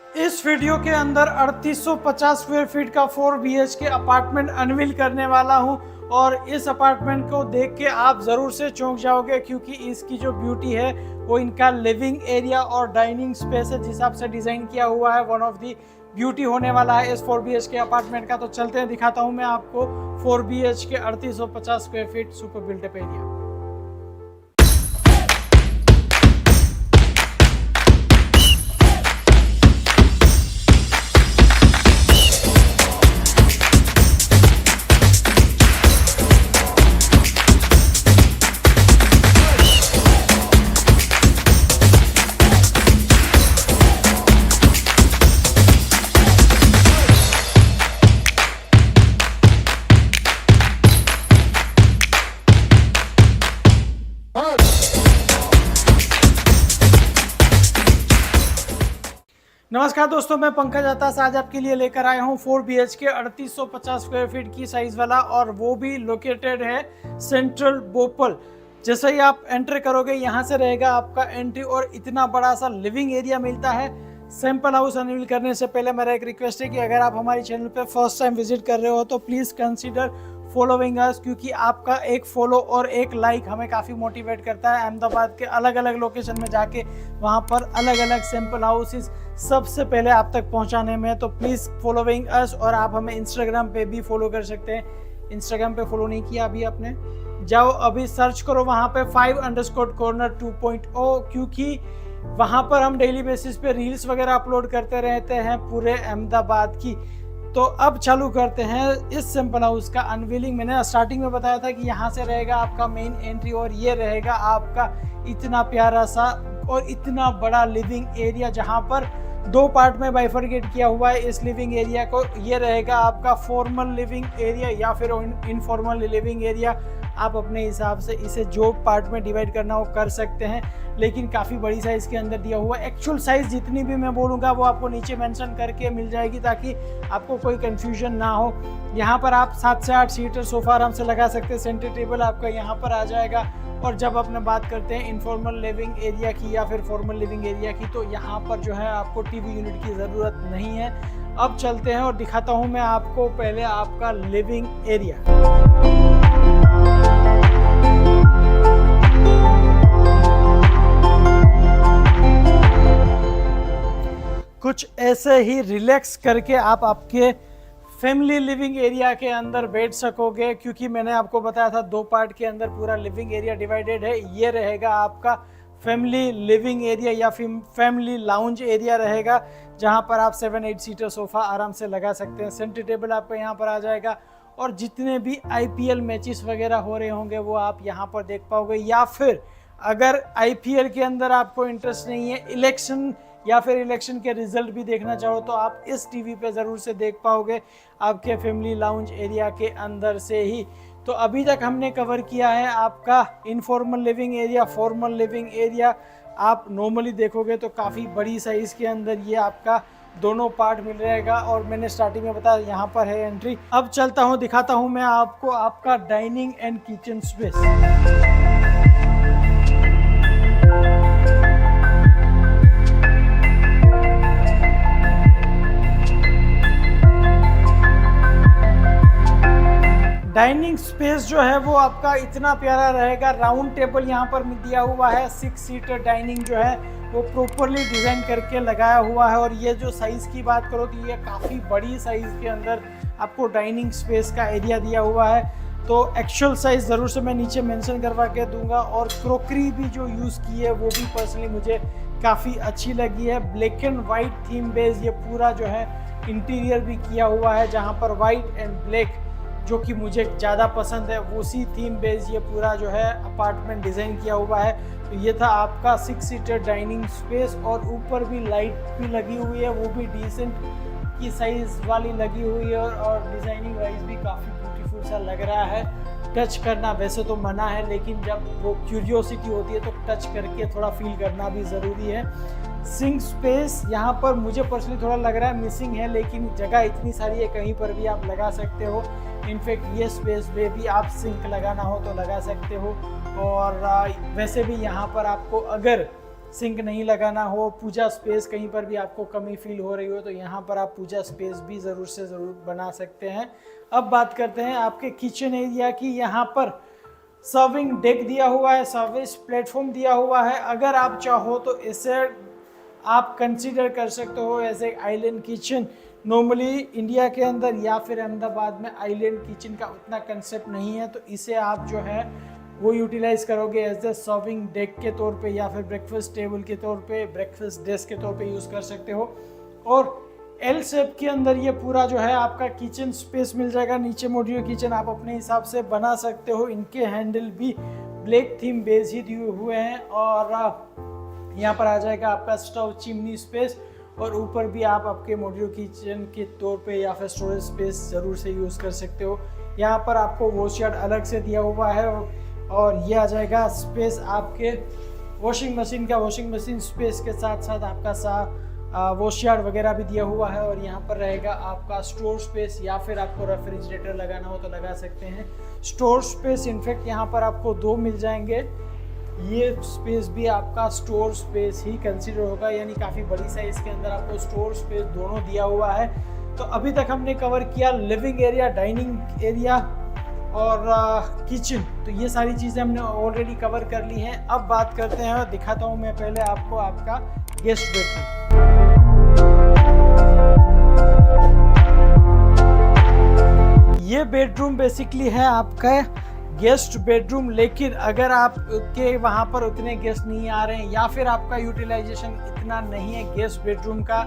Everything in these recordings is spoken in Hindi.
इस वीडियो के अंदर 3850 स्क्वायर फीट का 4 BHK अपार्टमेंट अनवील करने वाला हूं और इस अपार्टमेंट को देख के आप ज़रूर से चौंक जाओगे, क्योंकि इसकी जो ब्यूटी है वो इनका लिविंग एरिया और डाइनिंग स्पेस है, जिस हिसाब से डिज़ाइन किया हुआ है वन ऑफ दी ब्यूटी होने वाला है इस 4 BHK अपार्टमेंट का। तो चलते हैं, दिखाता हूँ मैं आपको 4 BHK 3850 square feet super buildup area. नमस्कार दोस्तों, मैं पंकज अतास आज आपके लिए लेकर आया हूँ 4 BHK 3850 स्क्वायर फीट की साइज वाला, और वो भी लोकेटेड है सेंट्रल भोपाल। जैसे ही आप एंटर करोगे यहाँ से रहेगा आपका एंट्री, और इतना बड़ा सा लिविंग एरिया मिलता है। सैंपल हाउस अनवील करने से पहले मेरा एक रिक्वेस्ट है कि अगर आप हमारे चैनल पर फर्स्ट टाइम विजिट कर रहे हो तो प्लीज़ कंसीडर फॉलोइंग अस, क्योंकि आपका एक फॉलो और एक लाइक हमें काफ़ी मोटिवेट करता है अहमदाबाद के अलग अलग लोकेशन में जाके वहाँ पर अलग अलग सैंपल हाउसेस सबसे पहले आप तक पहुँचाने में। तो प्लीज़ फॉलोइंग अस, और आप हमें इंस्टाग्राम पे भी फॉलो कर सकते हैं। इंस्टाग्राम पे फॉलो नहीं किया अभी आपने, जाओ अभी सर्च करो वहाँ पे 5_corner 2.0, क्योंकि वहाँ पर हम डेली बेसिस पे रील्स वगैरह अपलोड करते रहते हैं पूरे अहमदाबाद की। तो अब चालू करते हैं इस सैंपल हाउस का अनवीलिंग। मैंने स्टार्टिंग में बताया था कि यहाँ से रहेगा आपका मेन एंट्री, और ये रहेगा आपका इतना प्यारा सा और इतना बड़ा लिविंग एरिया, जहाँ पर 2 पार्ट में बाइफरकेट किया हुआ है इस लिविंग एरिया को। ये रहेगा आपका फॉर्मल लिविंग एरिया या फिर इनफॉर्मल लिविंग एरिया। आप अपने हिसाब से इसे जो पार्ट में डिवाइड करना हो कर सकते हैं, लेकिन काफ़ी बड़ी साइज़ के अंदर दिया हुआ है। एक्चुअल साइज़ जितनी भी मैं बोलूँगा वो आपको नीचे मेंशन करके मिल जाएगी, ताकि आपको कोई कंफ्यूजन ना हो। यहाँ पर आप 7 से 8 सीटर सोफ़ा आराम से लगा सकते हैं। सेंटर टेबल आपका यहाँ पर आ जाएगा। और जब अपने बात करते हैं इनफॉर्मल लिविंग एरिया की या फिर फॉर्मल लिविंग एरिया की, तो यहाँ पर जो है आपको टीवी यूनिट की ज़रूरत नहीं है। अब चलते हैं और दिखाता हूँ मैं आपको पहले आपका लिविंग एरिया। कुछ ऐसे ही रिलैक्स करके आप आपके फैमिली लिविंग एरिया के अंदर बैठ सकोगे, क्योंकि मैंने आपको बताया था 2 पार्ट के अंदर पूरा लिविंग एरिया डिवाइडेड है। ये रहेगा आपका फैमिली लिविंग एरिया या फिर फैमिली लाउंज एरिया रहेगा, जहां पर आप 7-8 सीटर सोफ़ा आराम से लगा सकते हैं। सेंटर टेबल आपका यहाँ पर आ जाएगा, और जितने भी IPL मैचेस वगैरह हो रहे होंगे वो आप यहाँ पर देख पाओगे। या फिर अगर IPL के अंदर आपको इंटरेस्ट नहीं है, इलेक्शन या फिर इलेक्शन के रिजल्ट भी देखना चाहो, तो आप इस टीवी पे ज़रूर से देख पाओगे आपके फैमिली लाउंज एरिया के अंदर से ही। तो अभी तक हमने कवर किया है आपका informal living area, formal living area. आप नॉर्मली देखोगे तो काफ़ी बड़ी साइज़ के अंदर ये आपका दोनों पार्ट मिल रहेगा, और मैंने स्टार्टिंग में बताया यहाँ पर है एंट्री। अब चलता हूँ, दिखाता हूँ मैं आपको आपका dining and kitchen space. Dining space जो है वो आपका इतना प्यारा रहेगा। राउंड टेबल यहाँ पर दिया हुआ है। 6 सीटर डाइनिंग जो है वो प्रॉपरली डिज़ाइन करके लगाया हुआ है। और ये जो साइज़ की बात करो तो ये काफ़ी बड़ी साइज़ के अंदर आपको डाइनिंग स्पेस का एरिया दिया हुआ है। तो एक्चुअल साइज़ ज़रूर से मैं नीचे मेंशन करवा के दूंगा। और क्रोकरी भी जो यूज़ की है वो भी पर्सनली मुझे काफ़ी अच्छी लगी है। Black and white theme base ये पूरा जो है इंटीरियर भी किया हुआ है, जहाँ पर वाइट एंड ब्लैक जो कि मुझे ज़्यादा पसंद है, उसी थीम बेस ये पूरा जो है अपार्टमेंट डिज़ाइन किया हुआ है। तो ये था आपका 6 सीटर डाइनिंग स्पेस, और ऊपर भी लाइट भी लगी हुई है, वो भी डिसेंट की साइज़ वाली लगी हुई है, और डिज़ाइनिंग वाइज भी काफ़ी ब्यूटीफुल सा लग रहा है। टच करना वैसे तो मना है, लेकिन जब वो क्यूरियोसिटी होती है तो टच करके थोड़ा फील करना भी ज़रूरी है। सिंक स्पेस यहाँ पर मुझे पर्सनली थोड़ा लग रहा है मिसिंग है, लेकिन जगह इतनी सारी है, कहीं पर भी आप लगा सकते हो। इनफैक्ट ये स्पेस में भी आप सिंक लगाना हो तो लगा सकते हो। और वैसे भी यहाँ पर आपको अगर सिंक नहीं लगाना हो, पूजा स्पेस कहीं पर भी आपको कमी फील हो रही हो तो यहाँ पर आप पूजा स्पेस भी ज़रूर से ज़रूर बना सकते हैं। अब बात करते हैं आपके किचन एरिया की। यहाँ पर सर्विंग डेक दिया हुआ है, सर्विस प्लेटफॉर्म दिया हुआ है। अगर आप चाहो तो इसे आप कंसीडर कर सकते हो as a island kitchen. Normally India के अंदर या फिर अहमदाबाद में आइलैंड किचन का उतना कंसेप्ट नहीं है, तो इसे आप जो है वो यूटिलाइज करोगे एज ए सर्विंग डेक के तौर पे या फिर ब्रेकफास्ट टेबल के तौर पे, ब्रेकफास्ट डेस्क के तौर पे यूज़ कर सकते हो। और एल शेप के अंदर ये पूरा जो है आपका किचन स्पेस मिल जाएगा। नीचे मॉड्यूलर किचन आप अपने हिसाब से बना सकते हो। इनके हैंडल भी ब्लैक थीम बेस ही दिए हुए हैं। और यहाँ पर आ जाएगा आपका स्टोव चिमनी स्पेस, और ऊपर भी आप आपके मॉड्यूलर किचन के तौर पे या फिर स्टोरेज स्पेस ज़रूर से यूज़ कर सकते हो। यहाँ पर आपको वॉश यार्ड अलग से दिया हुआ है, और ये आ जाएगा स्पेस आपके वॉशिंग मशीन का। वॉशिंग मशीन स्पेस के साथ साथ आपका वॉश यार्ड वगैरह भी दिया हुआ है। और यहाँ पर रहेगा आपका स्टोर स्पेस, या फिर आपको रेफ्रिजरेटर लगाना हो तो लगा सकते हैं। स्टोर स्पेस इनफैक्ट यहाँ पर आपको 2 मिल जाएंगे। ये स्पेस भी आपका स्टोर स्पेस ही कंसीडर होगा, यानी काफ़ी बड़ी साइज़ के अंदर आपको स्टोर स्पेस दोनों दिया हुआ है। तो अभी तक हमने कवर किया लिविंग एरिया, डाइनिंग एरिया और किचन। तो ये सारी चीज़ें हमने ऑलरेडी कवर कर ली हैं। अब बात करते हैं, और दिखाता हूँ मैं पहले आपको आपका गेस्ट बेडरूम। ये बेडरूम बेसिकली है आपका गेस्ट बेडरूम, लेकिन अगर आप के वहाँ पर उतने गेस्ट नहीं आ रहे हैं या फिर आपका यूटिलाइजेशन इतना नहीं है गेस्ट बेडरूम का,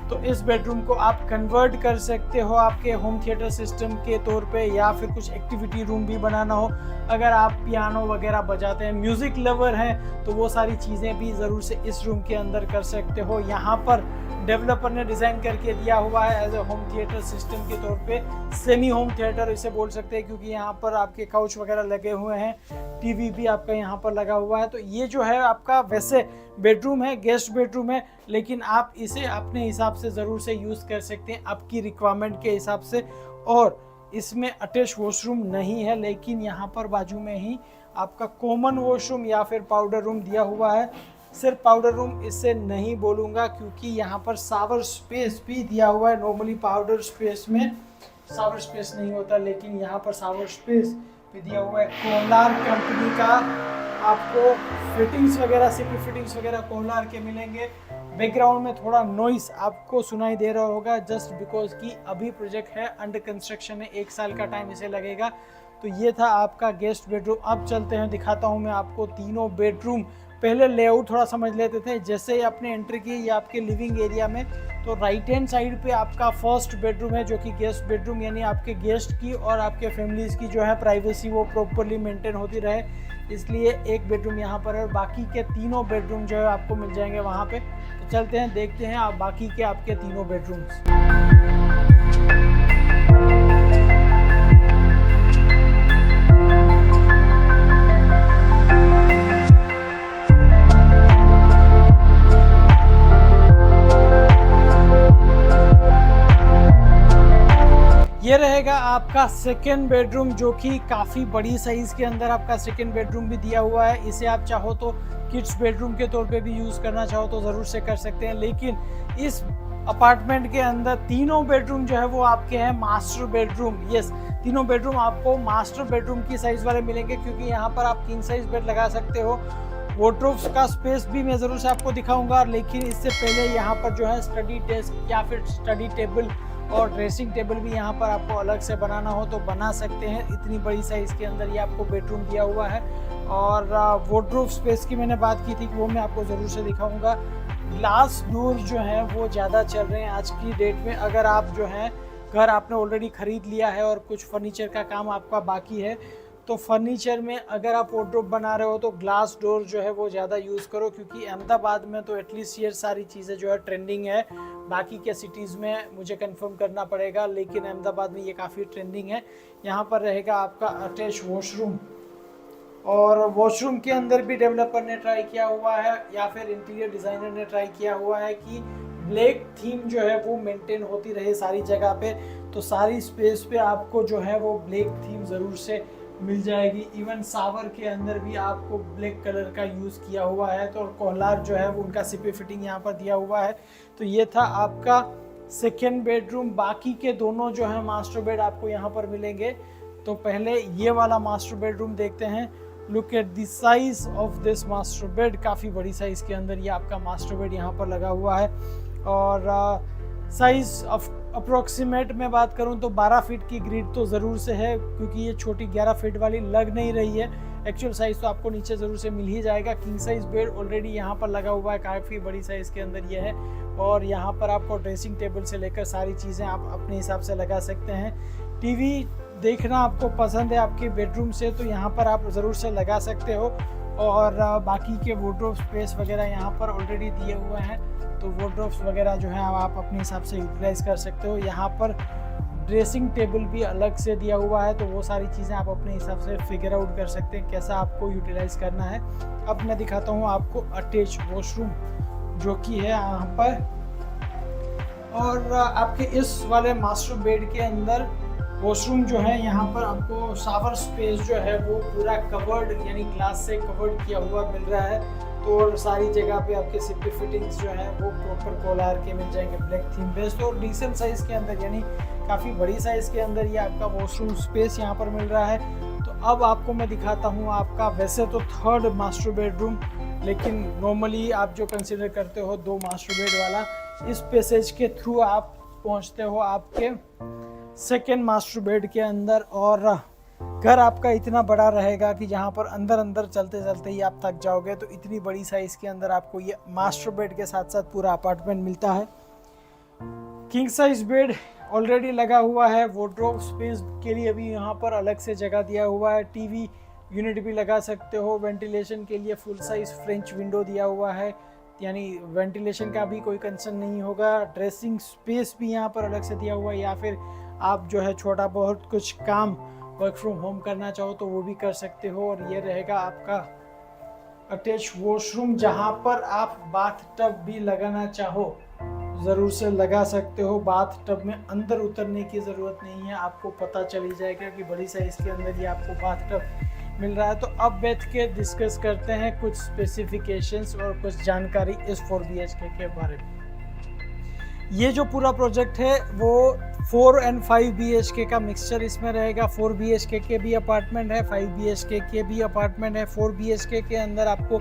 तो इस बेडरूम को आप कन्वर्ट कर सकते हो आपके होम थिएटर सिस्टम के तौर पे, या फिर कुछ एक्टिविटी रूम भी बनाना हो। अगर आप पियानो वगैरह बजाते हैं, म्यूज़िक लवर हैं, तो वो सारी चीज़ें भी ज़रूर से इस रूम के अंदर कर सकते हो। यहाँ पर डेवलपर ने डिज़ाइन करके दिया हुआ है as a home theatre system के तौर पे, सेमी होम थिएटर इसे बोल सकते हैं, क्योंकि यहाँ पर आपके काउच वगैरह लगे हुए हैं, टीवी भी आपका यहाँ पर लगा हुआ है। तो ये जो है आपका वैसे बेडरूम है, गेस्ट बेडरूम है, लेकिन आप इसे अपने हिसाब से ज़रूर से यूज़ कर सकते हैं आपकी रिक्वायरमेंट के हिसाब से। और इसमें अटैच वॉशरूम नहीं है, लेकिन यहाँ पर बाजू में ही आपका कॉमन वॉशरूम या फिर पाउडर रूम दिया हुआ है। सिर्फ पाउडर रूम इसे नहीं बोलूँगा, क्योंकि यहाँ पर शावर स्पेस भी दिया हुआ है। नॉर्मली पाउडर स्पेस में शावर स्पेस नहीं होता, लेकिन यहाँ पर शावर स्पेस भी दिया हुआ है। कोलार कंपनी का आपको फिटिंग्स वगैरह, सीपी फिटिंग्स वगैरह कोलार के मिलेंगे। बैकग्राउंड में थोड़ा नॉइस आपको सुनाई दे रहा होगा, जस्ट बिकॉज कि अभी प्रोजेक्ट है, अंडर कंस्ट्रक्शन है, 1 साल का टाइम इसे लगेगा। तो ये था आपका गेस्ट बेडरूम। अब चलते हैं, दिखाता हूँ मैं आपको तीनों बेडरूम। पहले लेआउट थोड़ा समझ लेते थे। जैसे ही आपने एंट्री की ये आपके लिविंग एरिया में, तो राइट हैंड साइड पे आपका फर्स्ट बेडरूम है, जो कि गेस्ट बेडरूम, यानी आपके गेस्ट की और आपके फैमिलीज़ की जो है प्राइवेसी वो प्रॉपरली मेंटेन होती रहे, इसलिए एक बेडरूम यहाँ पर है। और बाकी के तीनों बेडरूम जो है आपको मिल जाएंगे वहाँ पे। तो चलते हैं, देखते हैं आप बाकी के आपके तीनों बेडरूम्स। ये रहेगा आपका सेकेंड बेडरूम, जो कि काफ़ी बड़ी साइज़ के अंदर आपका सेकेंड बेडरूम भी दिया हुआ है। इसे आप चाहो तो किड्स बेडरूम के तौर पे भी यूज़ करना चाहो तो ज़रूर से कर सकते हैं, लेकिन इस अपार्टमेंट के अंदर तीनों बेडरूम जो है वो आपके हैं मास्टर बेडरूम। यस, तीनों बेडरूम आपको मास्टर बेडरूम की साइज़ वाले मिलेंगे, क्योंकि यहाँ पर आप 3 साइज़ बेड लगा सकते हो। वार्डरोब्स का स्पेस भी मैं ज़रूर से आपको दिखाऊंगा, लेकिन इससे पहले यहाँ पर जो है स्टडी डेस्क या फिर स्टडी टेबल और ड्रेसिंग टेबल भी यहाँ पर आपको अलग से बनाना हो तो बना सकते हैं। इतनी बड़ी साइज़ के अंदर ये आपको बेडरूम दिया हुआ है। और वार्डरोब स्पेस की मैंने बात की थी कि वो मैं आपको ज़रूर से दिखाऊंगा। ग्लास डोर जो है वो ज़्यादा चल रहे हैं आज की डेट में। अगर आप जो है घर आपने ऑलरेडी ख़रीद लिया है और कुछ फर्नीचर का काम आपका बाकी है, तो फर्नीचर में अगर आप वार्डरोब बना रहे हो तो ग्लास डोर जो है वो ज़्यादा यूज़ करो, क्योंकि अहमदाबाद में तो एटलीस्ट ये सारी चीज़ें जो है ट्रेंडिंग है। बाकी के सिटीज़ में मुझे कंफर्म करना पड़ेगा, लेकिन अहमदाबाद में ये काफ़ी ट्रेंडिंग है। यहाँ पर रहेगा आपका अटैच वॉशरूम, और वॉशरूम के अंदर भी डेवलपर ने ट्राई किया हुआ है या फिर इंटीरियर डिज़ाइनर ने ट्राई किया हुआ है कि ब्लैक थीम जो है वो मेंटेन होती रहे सारी जगह पे। तो सारी स्पेस पे आपको जो है वो ब्लैक थीम ज़रूर से मिल जाएगी। इवन शावर के अंदर भी आपको ब्लैक कलर का यूज़ किया हुआ है, तो कोहलार जो है वो उनका सिपी फिटिंग यहाँ पर दिया हुआ है। तो ये था आपका सेकेंड बेडरूम। बाकी के दोनों जो है मास्टर बेड आपको यहाँ पर मिलेंगे। तो पहले ये वाला मास्टर बेडरूम देखते हैं। Look at the size of this master bed, काफ़ी बड़ी साइज के अंदर ये आपका मास्टर बेड यहाँ पर लगा हुआ है। और साइज ऑफ अप्रोक्सीमेट में बात करूं तो 12 फीट की ग्रिड तो ज़रूर से है, क्योंकि ये छोटी 11 फीट वाली लग नहीं रही है। एक्चुअल साइज़ तो आपको नीचे ज़रूर से मिल ही जाएगा। किंग साइज़ बेड ऑलरेडी यहाँ पर लगा हुआ है, काफ़ी बड़ी साइज़ के अंदर ये है। और यहाँ पर आपको ड्रेसिंग टेबल से लेकर सारी चीज़ें आप अपने हिसाब से लगा सकते हैं। टीवी देखना आपको पसंद है आपके बेडरूम से, तो यहाँ पर आप ज़रूर से लगा सकते हो। और बाकी के वार्डरोब स्पेस वगैरह यहाँ पर ऑलरेडी दिए हुए हैं, तो वार्डरोब्स वगैरह जो है आप अपने हिसाब से यूटिलाइज़ कर सकते हो। यहाँ पर ड्रेसिंग टेबल भी अलग से दिया हुआ है, तो वो सारी चीज़ें आप अपने हिसाब से फिगर आउट कर सकते हैं कैसा आपको यूटिलाइज़ करना है। अब मैं दिखाता हूँ आपको अटैच वॉशरूम जो कि है यहाँ पर। और आपके इस वाले मास्टर बेड के अंदर वॉशरूम जो है यहाँ पर आपको शावर स्पेस जो है वो पूरा कवर्ड यानी ग्लास से कवर्ड किया हुआ मिल रहा है। तो और सारी जगह पे आपके सिपी फिटिंग्स जो है वो प्रॉपर कोलार के मिल जाएंगे, ब्लैक थीम बेस्ड और डिसेंट साइज़ के अंदर, यानी काफ़ी बड़ी साइज़ के अंदर ये आपका वॉशरूम स्पेस यहाँ पर मिल रहा है। तो अब आपको मैं दिखाता हूँ आपका वैसे तो थर्ड मास्टर बेडरूम, लेकिन नॉर्मली आप जो कंसिडर करते हो 2 मास्टर बेड वाला, इस पैसेज के थ्रू आप पहुँचते हो आपके सेकेंड मास्टर बेड के अंदर। और घर आपका इतना बड़ा रहेगा कि जहाँ पर अंदर अंदर चलते चलते ही आप थक जाओगे। तो इतनी बड़ी साइज़ के अंदर आपको ये मास्टर बेड के साथ साथ पूरा अपार्टमेंट मिलता है। किंग साइज बेड ऑलरेडी लगा हुआ है। वार्डरोब स्पेस के लिए भी यहाँ पर अलग से जगह दिया हुआ है। टीवी यूनिट भी लगा सकते हो। वेंटिलेशन के लिए फुल साइज फ्रेंच विंडो दिया हुआ है, यानी वेंटिलेशन का भी कोई कंसर्न नहीं होगा। ड्रेसिंग स्पेस भी यहाँ पर अलग से दिया हुआ है, या फिर आप जो है छोटा बहुत कुछ काम वर्क फ्रॉम होम करना चाहो तो वो भी कर सकते हो। और ये रहेगा आपका अटैच वॉशरूम, जहाँ पर आप बाथ टब भी लगाना चाहो ज़रूर से लगा सकते हो। बाथ टब में अंदर उतरने की ज़रूरत नहीं है, आपको पता चली जाएगा कि बड़ी साइज़ के अंदर ही आपको बाथ टब मिल रहा है। तो अब बैठ के डिस्कस करते हैं कुछ स्पेसिफिकेशंस और कुछ जानकारी इस 4 BHK के बारे में। ये जो पूरा प्रोजेक्ट है वो 4 और 5 BHK का मिक्सचर इसमें रहेगा। 4 BHK के भी अपार्टमेंट है, 5 BHK के भी अपार्टमेंट है। 4 BHK के अंदर आपको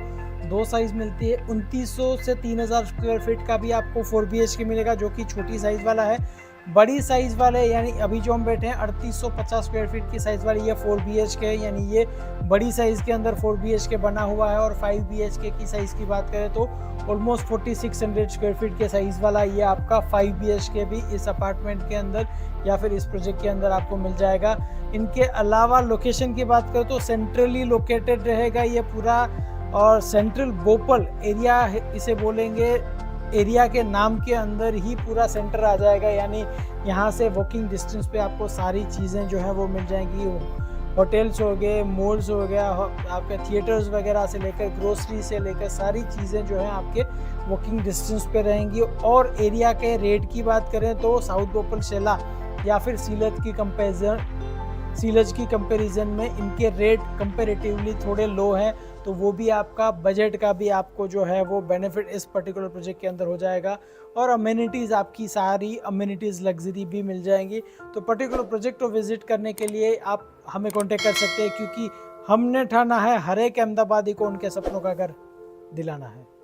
2 साइज़ मिलती है। 2900 से 3000 स्क्वायर फीट का भी आपको 4 BHK मिलेगा, जो कि छोटी साइज़ वाला है। बड़ी साइज़ वाले यानी अभी जो हम बैठे हैं 3850 स्क्वायर फीट की साइज़ वाली ये 4 BHK है, यानी ये बड़ी साइज़ के अंदर 4 BHK बना हुआ है। और 5 BHK की साइज़ की बात करें तो ऑलमोस्ट 4600 स्क्वायर फीट के साइज़ वाला ये आपका 5 BHK भी इस अपार्टमेंट के अंदर या फिर इस प्रोजेक्ट के अंदर आपको मिल जाएगा। इनके अलावा लोकेशन की बात करें तो सेंट्रली लोकेटेड रहेगा ये पूरा, और सेंट्रल बोपल एरिया इसे बोलेंगे। एरिया के नाम के अंदर ही पूरा सेंटर आ जाएगा, यानी यहाँ से वॉकिंग डिस्टेंस पे आपको सारी चीज़ें जो है वो मिल जाएंगी। होटल्स हो गए, मॉल्स हो गया, आपके थिएटर्स वगैरह से लेकर ग्रोसरी से लेकर सारी चीज़ें जो हैं आपके वॉकिंग डिस्टेंस पे रहेंगी। और एरिया के रेट की बात करें तो साउथ बोपल शेला या फिर सीलज की कंपैरिजन में इनके रेट कंपैरेटिवली थोड़े लो हैं। तो वो भी आपका बजट का भी आपको जो है वो बेनिफिट इस पर्टिकुलर प्रोजेक्ट के अंदर हो जाएगा। और अमेनिटीज़ आपकी सारी अमेनिटीज़ लग्जरी भी मिल जाएंगी। तो पर्टिकुलर प्रोजेक्ट को विजिट करने के लिए आप हमें कांटेक्ट कर सकते हैं, क्योंकि हमने ठाना है हर एक अहमदाबादी को उनके सपनों का घर दिलाना है।